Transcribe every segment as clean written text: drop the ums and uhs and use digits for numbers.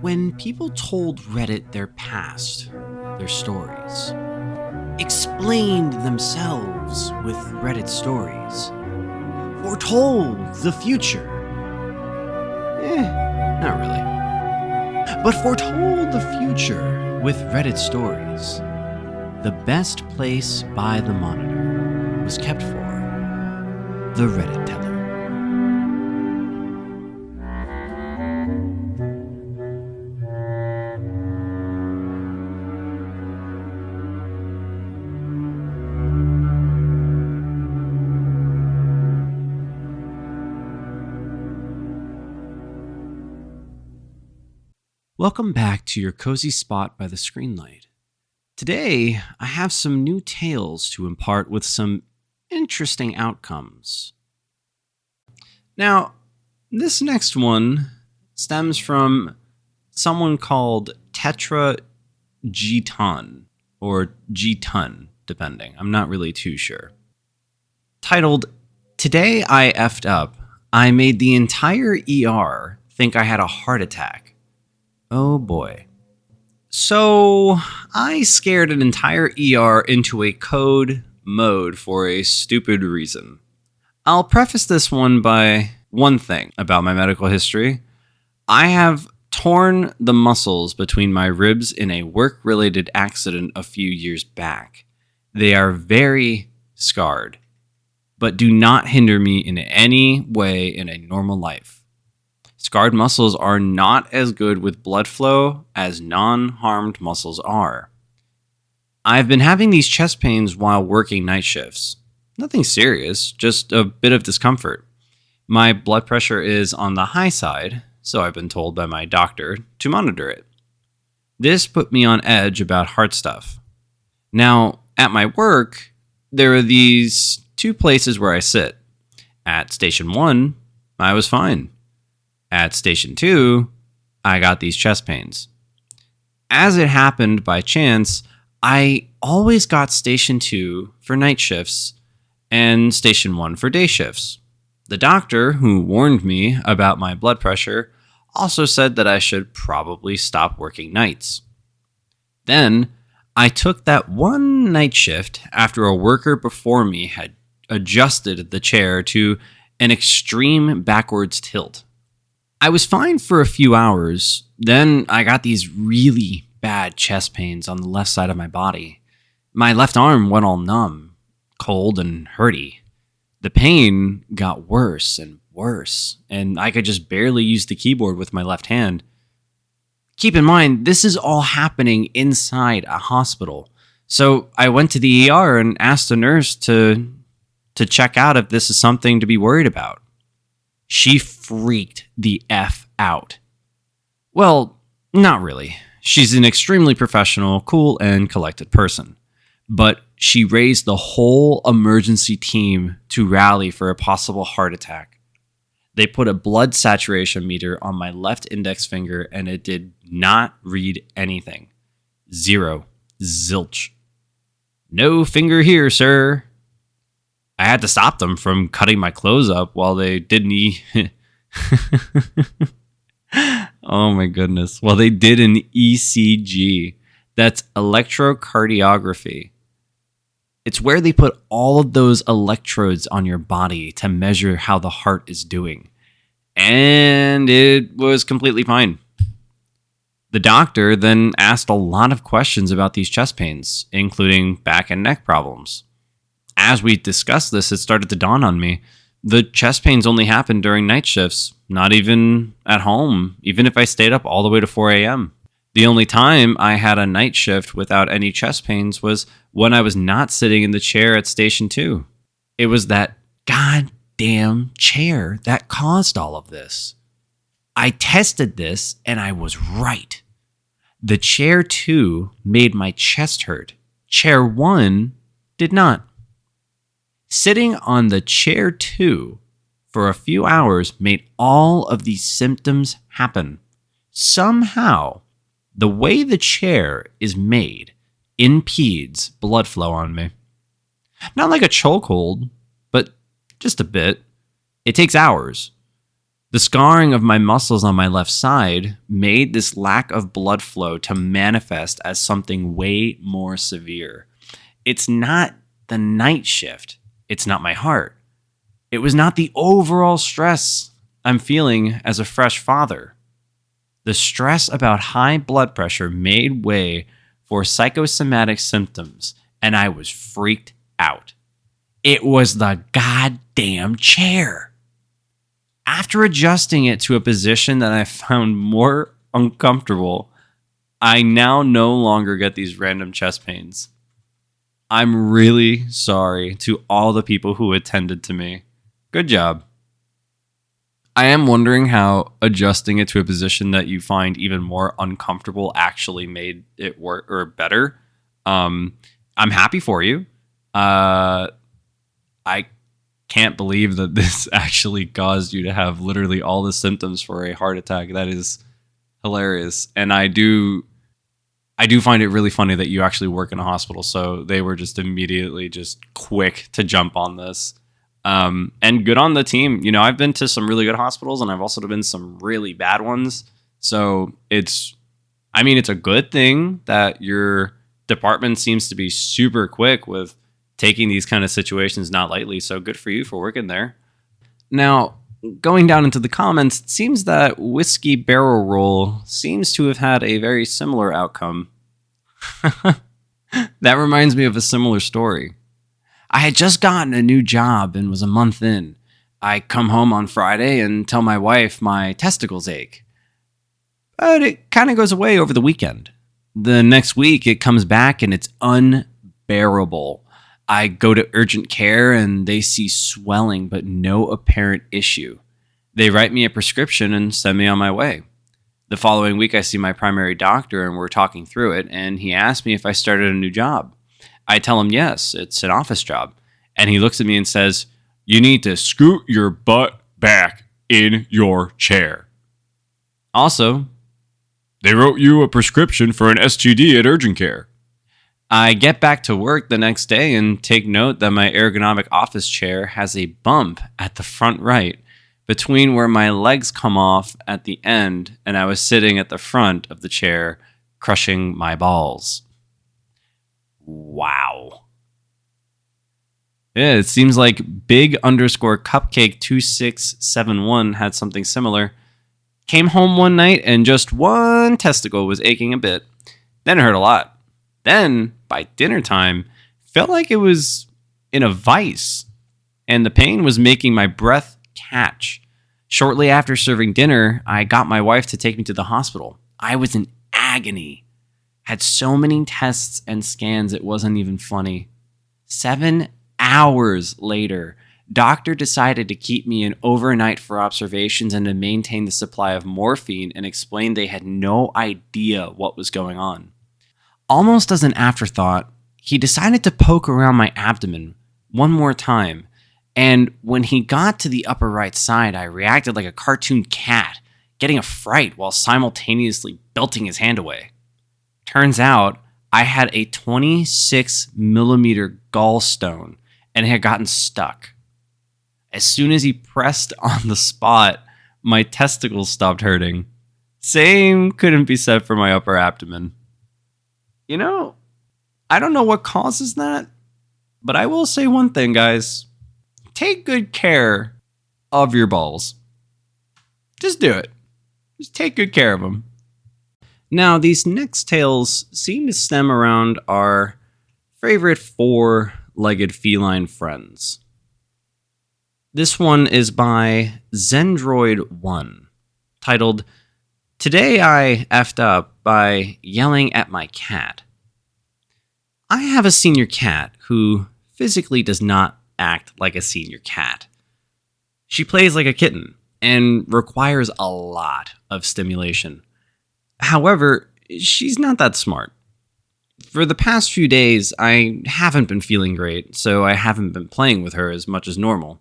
When people told Reddit their past, their stories, explained themselves with Reddit stories, foretold the future. Not really. But foretold the future with Reddit stories. The best place by the monitor was kept for the Reddit teller. Welcome back to your cozy spot by the screen light. Today, I have some new tales to impart with some interesting outcomes. Now, this next one stems from someone called Tetra G-Ton, or G-Ton, depending. I'm not really too sure. Titled, "Today I effed up. I made the entire ER think I had a heart attack. Oh boy." So, I scared an entire ER into a code mode for a stupid reason. I'll preface this one by one thing about my medical history. I have torn the muscles between my ribs in a work-related accident a few years back. They are very scarred, but do not hinder me in any way in a normal life. Scarred muscles are not as good with blood flow as non-harmed muscles are. I've been having these chest pains while working night shifts. Nothing serious, just a bit of discomfort. My blood pressure is on the high side, so I've been told by my doctor to monitor it. This put me on edge about heart stuff. Now, at my work, there are these two places where I sit. At Station 1, I was fine. At Station 2, I got these chest pains. As it happened by chance, I always got Station 2 for night shifts and Station 1 for day shifts. The doctor who warned me about my blood pressure also said that I should probably stop working nights. Then, I took that one night shift after a worker before me had adjusted the chair to an extreme backwards tilt. I was fine for a few hours, then I got these really bad chest pains on the left side of my body. My left arm went all numb, cold and hurty. The pain got worse and worse, and I could just barely use the keyboard with my left hand. Keep in mind, this is all happening inside a hospital, so I went to the ER and asked a nurse to check out if this is something to be worried about. She freaked the F out. Well, not really. She's an extremely professional, cool, and collected person. But she raised the whole emergency team to rally for a possible heart attack. They put a blood saturation meter on my left index finger and it did not read anything. 0. Zilch. "No finger here, sir." I had to stop them from cutting my clothes up while they did oh my goodness. While they did an ECG. That's electrocardiography. It's where they put all of those electrodes on your body to measure how the heart is doing. And it was completely fine. The doctor then asked a lot of questions about these chest pains, including back and neck problems. As we discussed this, it started to dawn on me. The chest pains only happened during night shifts, not even at home, even if I stayed up all the way to 4 a.m. The only time I had a night shift without any chest pains was when I was not sitting in the chair at Station 2. It was that goddamn chair that caused all of this. I tested this and I was right. The chair 2 made my chest hurt. Chair 1 did not. Sitting on the chair 2 for a few hours made all of these symptoms happen. Somehow, the way the chair is made impedes blood flow on me. Not like a chokehold, but just a bit. It takes hours. The scarring of my muscles on my left side made this lack of blood flow to manifest as something way more severe. It's not the night shift. It's not my heart. It was not the overall stress I'm feeling as a fresh father. The stress about high blood pressure made way for psychosomatic symptoms, and I was freaked out. It was the goddamn chair. After adjusting it to a position that I found more uncomfortable, I now no longer get these random chest pains. I'm really sorry to all the people who attended to me. Good job. I am wondering how adjusting it to a position that you find even more uncomfortable actually made it work or better. I'm happy for you. I can't believe that this actually caused you to have literally all the symptoms for a heart attack. That is hilarious. And I do find it really funny that you actually work in a hospital, so they were just immediately just quick to jump on this. And good on the team. You know, I've been to some really good hospitals, and I've also been some really bad ones. So it's a good thing that your department seems to be super quick with taking these kind of situations not lightly. So good for you for working there. Now, going down into the comments, it seems that Whiskey Barrel Roll seems to have had a very similar outcome. That reminds me of a similar story. I had just gotten a new job and was a month in. I come home on Friday and tell my wife my testicles ache. But it kind of goes away over the weekend. The next week, it comes back and it's unbearable. I go to urgent care and they see swelling but no apparent issue. They write me a prescription and send me on my way. The following week, I see my primary doctor and we're talking through it, and he asked me if I started a new job. I tell him yes, it's an office job. And he looks at me and says, "You need to scoot your butt back in your chair. Also, they wrote you a prescription for an STD at urgent care." I get back to work the next day and take note that my ergonomic office chair has a bump at the front right between where my legs come off at the end and I was sitting at the front of the chair crushing my balls. Wow. Yeah, it seems like big_cupcake2671 had something similar. Came home one night and just one testicle was aching a bit. Then it hurt a lot. Then, by dinner time, felt like it was in a vice, and the pain was making my breath catch. Shortly after serving dinner, I got my wife to take me to the hospital. I was in agony. Had so many tests and scans it wasn't even funny. 7 hours later, doctor decided to keep me in overnight for observations and to maintain the supply of morphine, and explained they had no idea what was going on. Almost as an afterthought, he decided to poke around my abdomen one more time, and when he got to the upper right side, I reacted like a cartoon cat, getting a fright while simultaneously belting his hand away. Turns out, I had a 26mm gallstone, and it had gotten stuck. As soon as he pressed on the spot, my testicles stopped hurting. Same couldn't be said for my upper abdomen. You know, I don't know what causes that, but I will say one thing, guys. Take good care of your balls. Just do it. Just take good care of them. Now, these next tales seem to stem around our favorite four-legged feline friends. This one is by Zendroid1, titled, "Today I effed up by yelling at my cat." I have a senior cat who physically does not act like a senior cat. She plays like a kitten and requires a lot of stimulation. However, she's not that smart. For the past few days, I haven't been feeling great, so I haven't been playing with her as much as normal.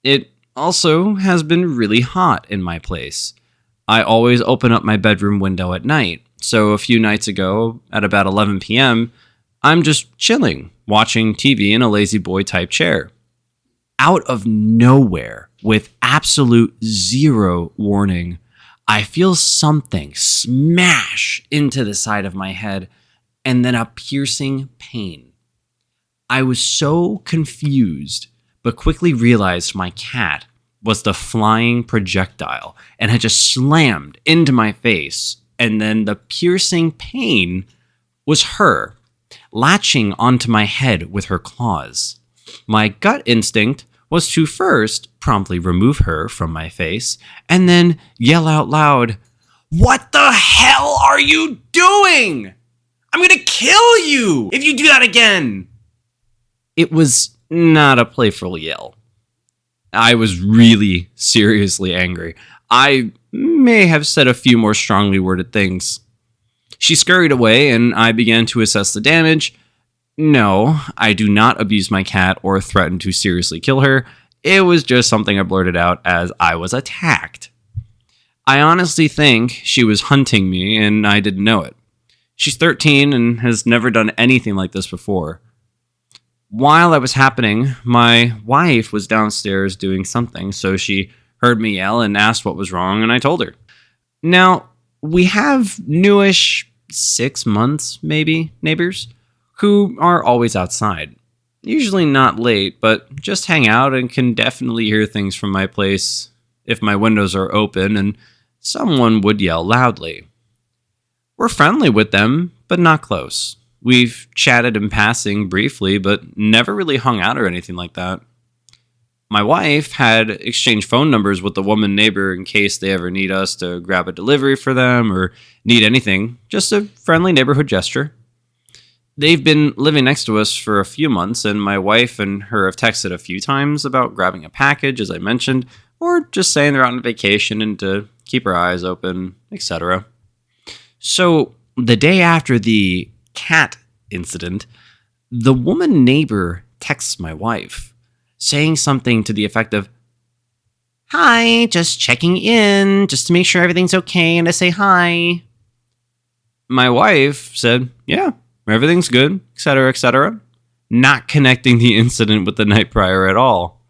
It also has been really hot in my place. I always open up my bedroom window at night, so a few nights ago, at about 11 p.m., I'm just chilling, watching TV in a lazy boy type chair. Out of nowhere, with absolute zero warning, I feel something smash into the side of my head and then a piercing pain. I was so confused, but quickly realized my cat was the flying projectile and had just slammed into my face, and then the piercing pain was her latching onto my head with her claws. My gut instinct was to first promptly remove her from my face and then yell out loud, "What the hell are you doing? I'm gonna kill you if you do that again!" It was not a playful yell. I was really seriously angry. I may have said a few more strongly worded things. She scurried away and I began to assess the damage. No, I do not abuse my cat or threaten to seriously kill her. It was just something I blurted out as I was attacked. I honestly think she was hunting me and I didn't know it. She's 13 and has never done anything like this before. While that was happening, my wife was downstairs doing something, so she heard me yell and asked what was wrong, and I told her. Now, we have newish 6 months, maybe, neighbors, who are always outside. Usually not late, but just hang out and can definitely hear things from my place if my windows are open and someone would yell loudly. We're friendly with them, but not close. We've chatted in passing briefly, but never really hung out or anything like that. My wife had exchanged phone numbers with the woman neighbor in case they ever need us to grab a delivery for them or need anything, just a friendly neighborhood gesture. They've been living next to us for a few months, and my wife and her have texted a few times about grabbing a package, as I mentioned, or just saying they're out on vacation and to keep our eyes open, etc. So, the day after the cat incident, the woman neighbor texts my wife, saying something to the effect of, "Hi, just checking in, just to make sure everything's okay and to say hi." My wife said, "Yeah, everything's good, etc., etc., not connecting the incident with the night prior at all.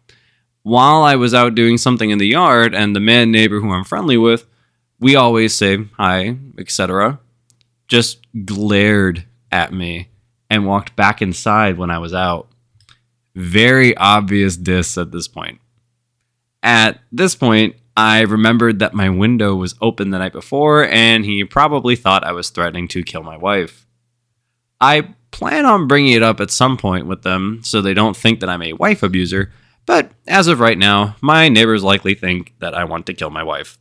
While I was out doing something in the yard and the man neighbor who I'm friendly with, we always say hi, etc., just glared at me and walked back inside when I was out. Very obvious diss at this point. At this point, I remembered that my window was open the night before and he probably thought I was threatening to kill my wife. I plan on bringing it up at some point with them so they don't think that I'm a wife abuser, but as of right now, my neighbors likely think that I want to kill my wife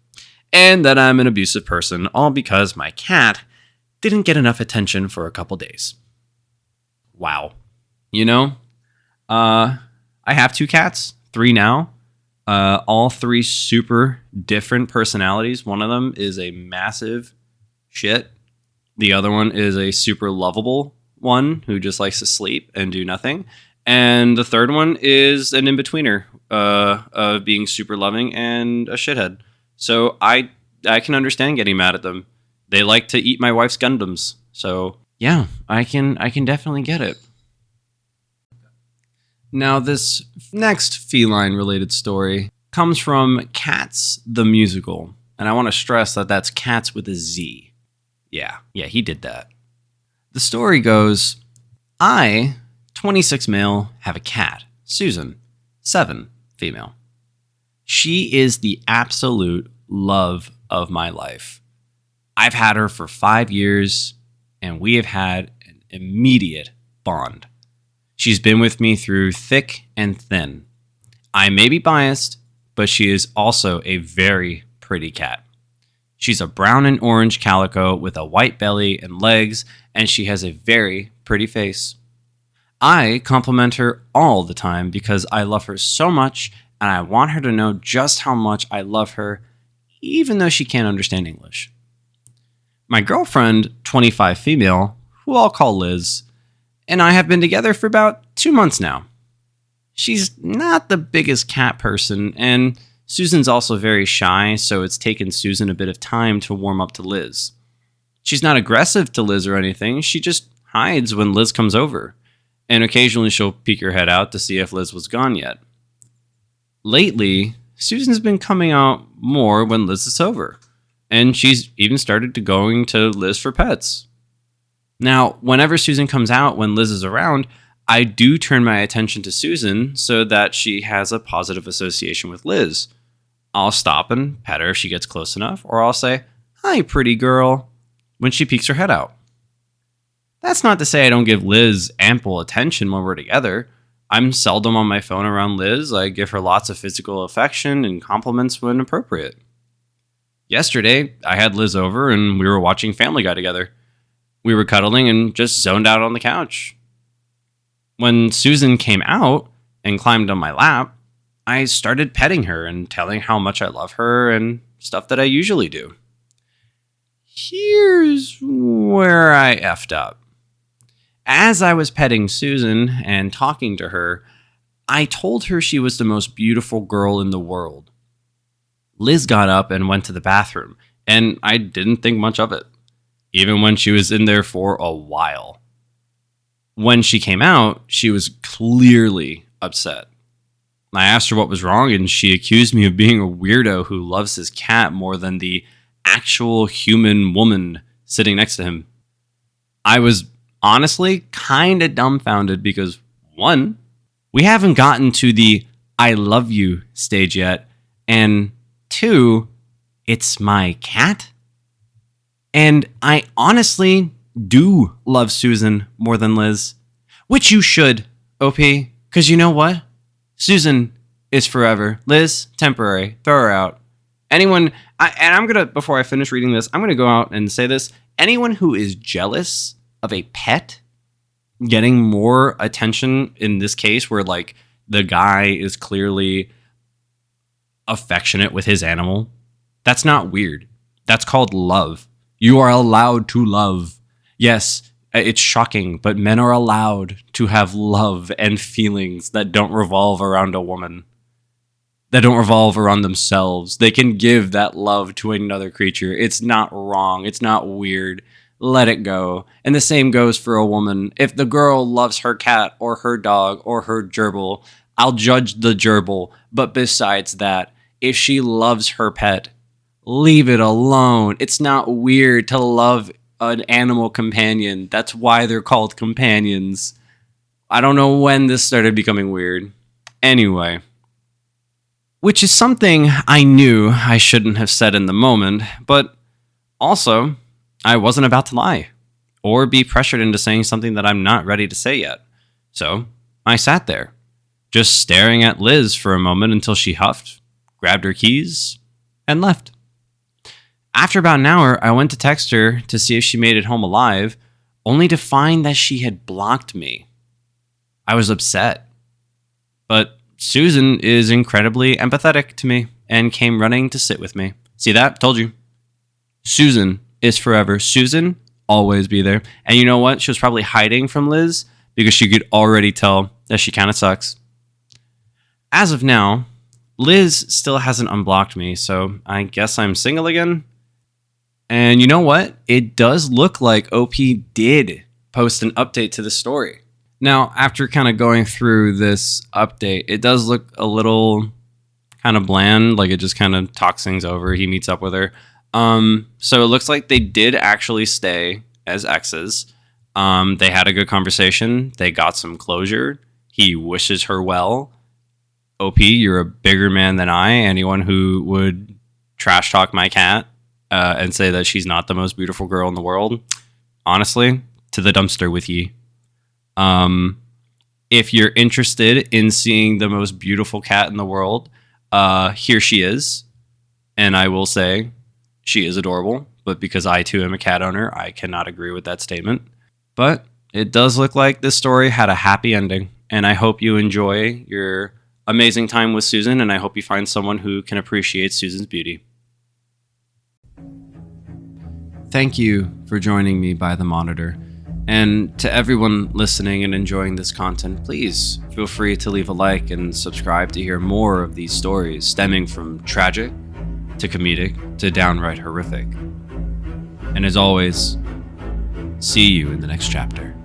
and that I'm an abusive person, all because my cat didn't get enough attention for a couple days. Wow. You know, I have 2 cats, 3 now, all 3 super different personalities. One of them is a massive shit. The other one is a super lovable one who just likes to sleep and do nothing. And the third one is an in-betweener of being super loving and a shithead. So I can understand getting mad at them. They like to eat my wife's Gundams. So yeah, I can definitely get it. Now this next feline-related story comes from Cats the Musical. And I want to stress that that's Cats with a Z. Yeah, he did that. The story goes, I, 26 male, have a cat, Susan, 7 female. She is the absolute love of my life. I've had her for 5 years, and we have had an immediate bond. She's been with me through thick and thin. I may be biased, but she is also a very pretty cat. She's a brown and orange calico with a white belly and legs, and she has a very pretty face. I compliment her all the time because I love her so much, and I want her to know just how much I love her, even though she can't understand English. My girlfriend, 25 female, who I'll call Liz, and I have been together for about 2 months now. She's not the biggest cat person, and Susan's also very shy, so it's taken Susan a bit of time to warm up to Liz. She's not aggressive to Liz or anything, she just hides when Liz comes over, and occasionally she'll peek her head out to see if Liz was gone yet. Lately, Susan's been coming out more when Liz is over, and she's even started to going to Liz for pets. Now, whenever Susan comes out when Liz is around, I do turn my attention to Susan so that she has a positive association with Liz. I'll stop and pet her if she gets close enough, or I'll say, "Hi, pretty girl," when she peeks her head out. That's not to say I don't give Liz ample attention when we're together. I'm seldom on my phone around Liz. I give her lots of physical affection and compliments when appropriate. Yesterday, I had Liz over and we were watching Family Guy together. We were cuddling and just zoned out on the couch. When Susan came out and climbed on my lap, I started petting her and telling how much I love her and stuff that I usually do. Here's where I effed up. As I was petting Susan and talking to her, I told her she was the most beautiful girl in the world. Liz got up and went to the bathroom, and I didn't think much of it, even when she was in there for a while. When she came out, she was clearly upset. I asked her what was wrong, and she accused me of being a weirdo who loves his cat more than the actual human woman sitting next to him. I was honestly kind of dumbfounded because, one, we haven't gotten to the "I love you" stage yet, and two, it's my cat. And I honestly do love Susan more than Liz, which you should, OP, because you know what? Susan is forever. Liz, temporary. Throw her out. Before I finish reading this, I'm going to go out and say this. Anyone who is jealous of a pet getting more attention in this case where like the guy is clearly affectionate with his animal, that's not weird. That's called love. You are allowed to love. Yes, it's shocking, but men are allowed to have love and feelings that don't revolve around a woman, that don't revolve around themselves. They can give that love to another creature. It's not wrong. It's not weird. Let it go. And the same goes for a woman. If the girl loves her cat or her dog or her gerbil, I'll judge the gerbil. But besides that, if she loves her pet, leave it alone. It's not weird to love an animal companion. That's why they're called companions. I don't know when this started becoming weird. Anyway, which is something I knew I shouldn't have said in the moment, but also I wasn't about to lie or be pressured into saying something that I'm not ready to say yet. So I sat there, just staring at Liz for a moment until she huffed, grabbed her keys, and left. After about an hour, I went to text her to see if she made it home alive, only to find that she had blocked me. I was upset. But Susan is incredibly empathetic to me and came running to sit with me. See that? Told you. Susan is forever. Susan, always be there. And you know what? She was probably hiding from Liz because she could already tell that she kind of sucks. As of now, Liz still hasn't unblocked me, so I guess I'm single again. And you know what? It does look like OP did post an update to the story. Now, after kind of going through this update, it does look a little kind of bland, like it just kind of talks things over. He meets up with her. So it looks like they did actually stay as exes. They had a good conversation. They got some closure. He wishes her well. OP, you're a bigger man than I. Anyone who would trash talk my cat and say that she's not the most beautiful girl in the world, honestly, to the dumpster with ye. If you're interested in seeing the most beautiful cat in the world, here she is. And I will say she is adorable, but because I too am a cat owner, I cannot agree with that statement. But it does look like this story had a happy ending, and I hope you enjoy your amazing time with Susan, and I hope you find someone who can appreciate Susan's beauty. Thank you for joining me by the monitor. And to everyone listening and enjoying this content, please feel free to leave a like and subscribe to hear more of these stories stemming from tragic to comedic to downright horrific. And as always, see you in the next chapter.